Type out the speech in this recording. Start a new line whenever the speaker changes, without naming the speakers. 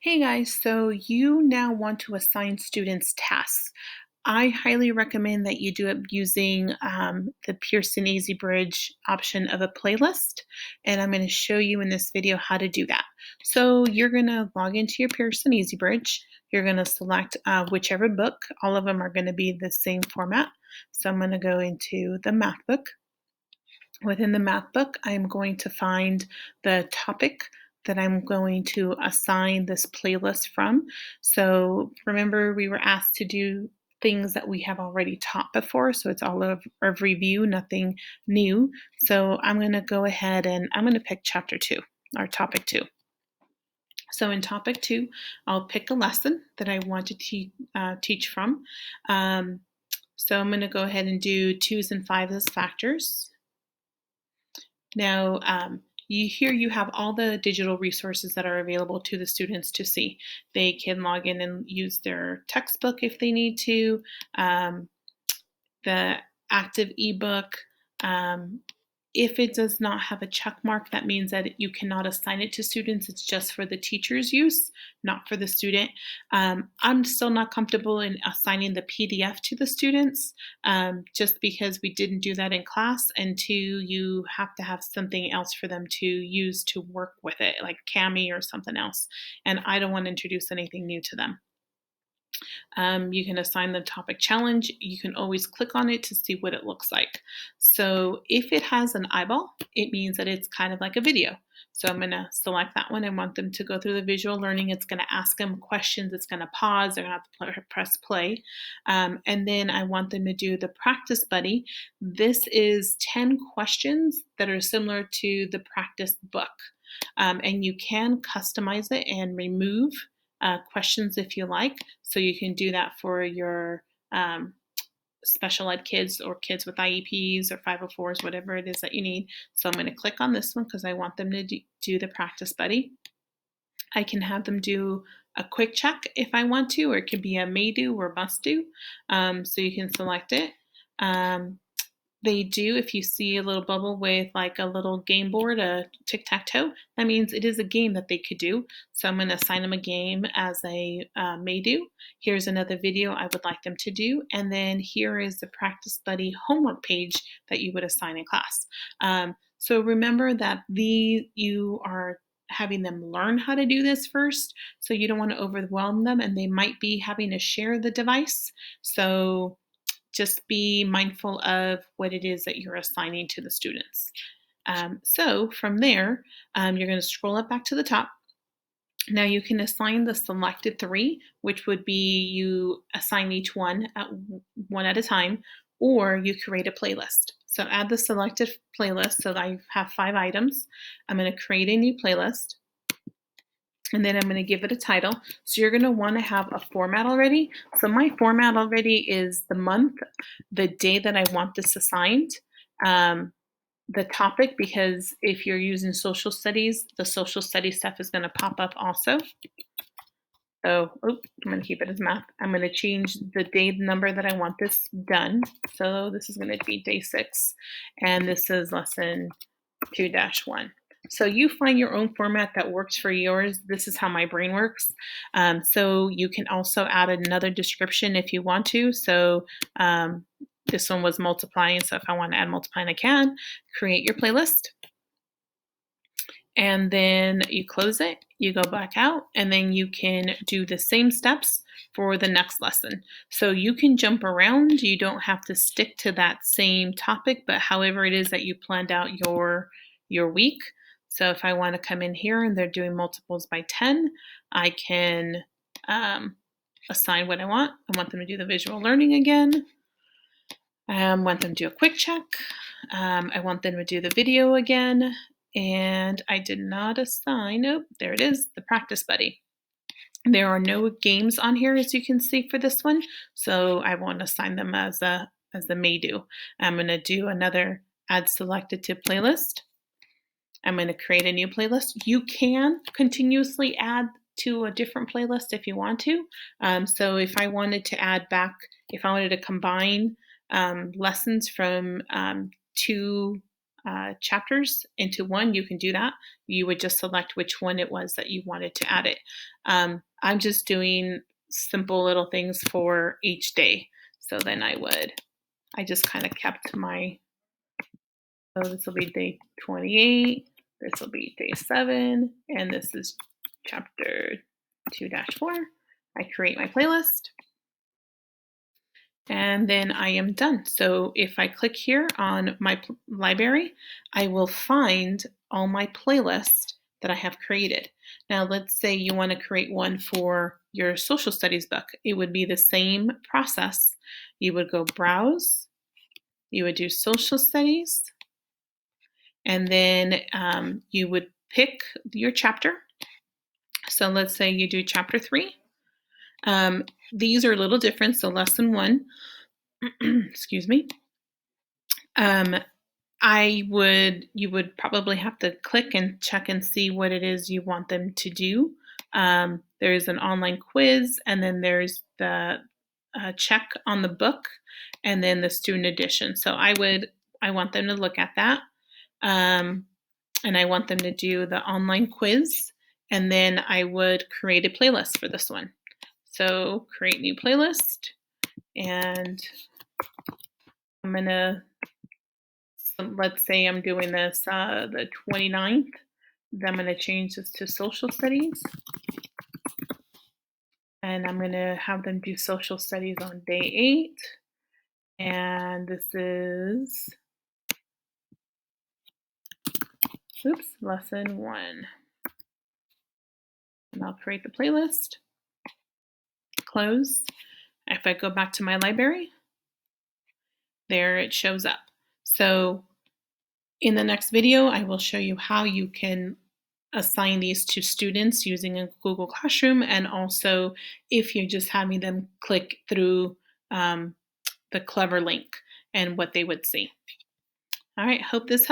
Hey guys, so you now want to assign students tasks. I highly recommend that you do it using the Pearson Easy Bridge option of a playlist, and I'm going to show you in this video how to do that. So you're going to log into your Pearson Easy Bridge. You're going to select whichever book. All of them are going to be the same format. So I'm going to go into the math book. Within the math book, I'm going to find the topic that I'm going to assign this playlist from. So remember, we were asked to do things that we have already taught before, so it's all of review, nothing new. So I'm going to go ahead and I'm going to pick chapter 2, or topic 2. So in topic 2, I'll pick a lesson that I want to teach from. So I'm going to go ahead and do 2's and 5's as factors. Now, here you have all the digital resources that are available to the students to see. They can log in and use their textbook if they need to, the active ebook. If it does not have a check mark, that means that you cannot assign it to students. It's just for the teacher's use, not for the student. I'm still not comfortable in assigning the PDF to the students, just because we didn't do that in class. And two, you have to have something else for them to use to work with it, like Cami or something else. And I don't want to introduce anything new to them. You can assign the topic challenge. You can always click on it to see what it looks like. So if it has an eyeball, it means that it's kind of like a video. So I'm going to select that one. I want them to go through the visual learning. It's going to ask them questions. It's going to pause. They're going to have to press play. And then I want them to do the practice buddy. This is 10 questions that are similar to the practice book. And you can customize it and remove questions if you like. So you can do that for your special ed kids or kids with IEPs or 504s, whatever it is that you need. So I'm going to click on this one because I want them to do the practice buddy. I can have them do a quick check if I want to, or it could be a may do or must do. So you can select it. They do, if you see a little bubble with like a little game board, a tic-tac-toe, that means it is a game that they could do. So I'm going to assign them a game as a may do. Here's another video I would like them to do. And then here is the practice buddy homework page that you would assign in class. So remember that you are having them learn how to do this first. So you don't want to overwhelm them, and they might be having to share the device. So just be mindful of what it is that you're assigning to the students. So from there, you're going to scroll up back to the top. Now you can assign the selected 3, which would be you assign each one at a time, or you create a playlist. So add the selected playlist. So I have 5 items. I'm going to create a new playlist. And then I'm going to give it a title. So you're going to want to have a format already. So my format already is the month, the day that I want this assigned, the topic, because if you're using social studies, the social studies stuff is going to pop up also. So I'm going to keep it as math. I'm going to change the day number that I want this done. So this is going to be day 6, and this is lesson 2-1. So you find your own format that works for yours. This is how my brain works. So you can also add another description if you want to. So this one was multiplying. So if I want to add multiplying, I can. Create your playlist. And then you close it, you go back out, and then you can do the same steps for the next lesson. So you can jump around. You don't have to stick to that same topic, but however it is that you planned out your week. So if I want to come in here and they're doing multiples by 10, I can assign what I want. I want them to do the visual learning again. I want them to do a quick check. I want them to do the video again. And I did not assign, oh, there it is, the practice buddy. There are no games on here, as you can see, for this one. So I won't assign them as a may do. I'm going to do another add selected to playlist. I'm going to create a new playlist. You can continuously add to a different playlist if you want to. So if I wanted to add back, if I wanted to combine lessons from 2 chapters into one, you can do that. You would just select which one it was that you wanted to add it. I'm just doing simple little things for each day. So then I just kind of kept my, so this will be day 28, this will be day 7, and this is chapter 2-4. I create my playlist, and then I am done. So if I click here on my library, I will find all my playlists that I have created. Now, let's say you want to create one for your social studies book. It would be the same process. You would go browse, you would do social studies, and then you would pick your chapter. So let's say you do chapter 3. These are a little different. So lesson 1, excuse me. You would probably have to click and check and see what it is you want them to do. There's an online quiz, and then there's the check on the book, and then the student edition. So I want them to look at that, and I want them to do the online quiz, and then I would create a playlist for this one. So create new playlist, and I'm gonna, let's say I'm doing this the 29th. Then I'm going to change this to social studies. And I'm going to have them do social studies on day 8. And this is, lesson 1. And I'll create the playlist, close. If I go back to my library, there it shows up. So in the next video, I will show you how you can assign these to students using a Google Classroom, and also if you're just having them click through the Clever link and what they would see. All right, hope this helps.